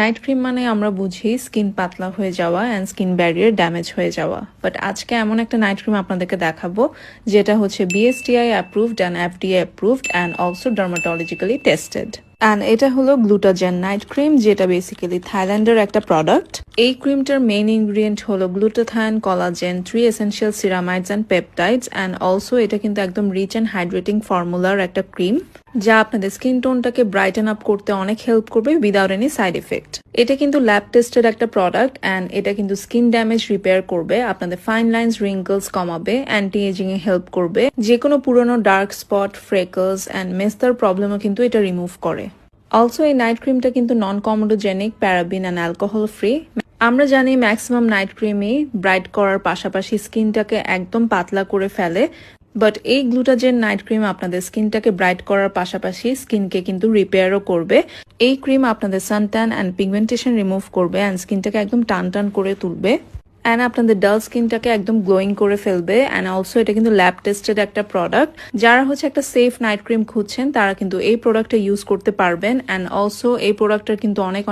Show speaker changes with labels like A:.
A: Night cream মানে আমরা বুঝি স্কিন পাতলা হয়ে যাওয়া অ্যান্ড স্কিন ব্যারিয়ার ড্যামেজ হয়ে যাওয়া, বাট আজকে এমন একটা নাইট ক্রিম আপনাদেরকে দেখাবো যেটা হচ্ছে BSTI approved and FDA approved and also dermatologically tested. And এটা হলো গ্লুটাজেন নাইট ক্রিম, যেটা বেসিক্যালি থাইল্যান্ডের একটা প্রোডাক্ট। এই ক্রিমটার মেইন ইনগ্রিডিয়েন্ট হলো glutathione, collagen, 3 essential ceramides and peptides, and also এটা কিন্তু একদম রিচ অ্যান্ড হাইড্রেটিং ফর্মুলার একটা ক্রিম, যা আপনাদের স্কিন টোনটাকে ব্রাইটেন আপ করতে অনেক হেল্প করবে উইদাউট এনি সাইড ইফেক্ট। এটা কিন্তু ল্যাব টেস্টেড একটা প্রোডাক্ট অ্যান্ড এটা কিন্তু স্কিন ড্যামেজ রিপেয়ার করবে, আপনাদের ফাইন লাইন্স, রিঙ্কলস কমাবে, অ্যান্টি এজিং এ হেল্প করবে, যে কোনো পুরনো ডার্ক স্পট, ফ্রেকলস অ্যান্ড মেস্তার প্রবলেমও কিন্তু এটা রিমুভ করে। অলসো এই নাইট ক্রিমটা কিন্তু নন comedogenic, paraben and alcohol free. আমরা জানি ম্যাক্সিমাম নাইট ক্রিমই ব্রাইট করার পাশাপাশি স্কিনটাকে একদম পাতলা করে ফেলে, বাট এই গ্লুটাজেন নাইট ক্রিম আপনাদের স্কিনটাকে ব্রাইট করার পাশাপাশি স্কিনকে কিন্তু রিপেয়ারও করবে। এই ক্রিম আপনাদের সানট্যান অ্যান্ড পিগমেন্টেশন রিমুভ করবে অ্যান্ড স্কিনটাকে একদম টান টান করে তুলবে, অ্যান্ড আপনাদের ডাল স্কিনটাকে একদম গ্লোয়িং করে ফেলবে। অ্যান্ড অলসো এটা কিন্তু ল্যাব টেস্টেড একটা প্রোডাক্ট। যারা হচ্ছে একটা সেফ নাইট ক্রিম খুঁজছেন তারা কিন্তু এই প্রোডাক্টটা ইউজ করতে পারবেন। অ্যান্ড অলসো এই প্রোডাক্টটার কিন্তু অনেক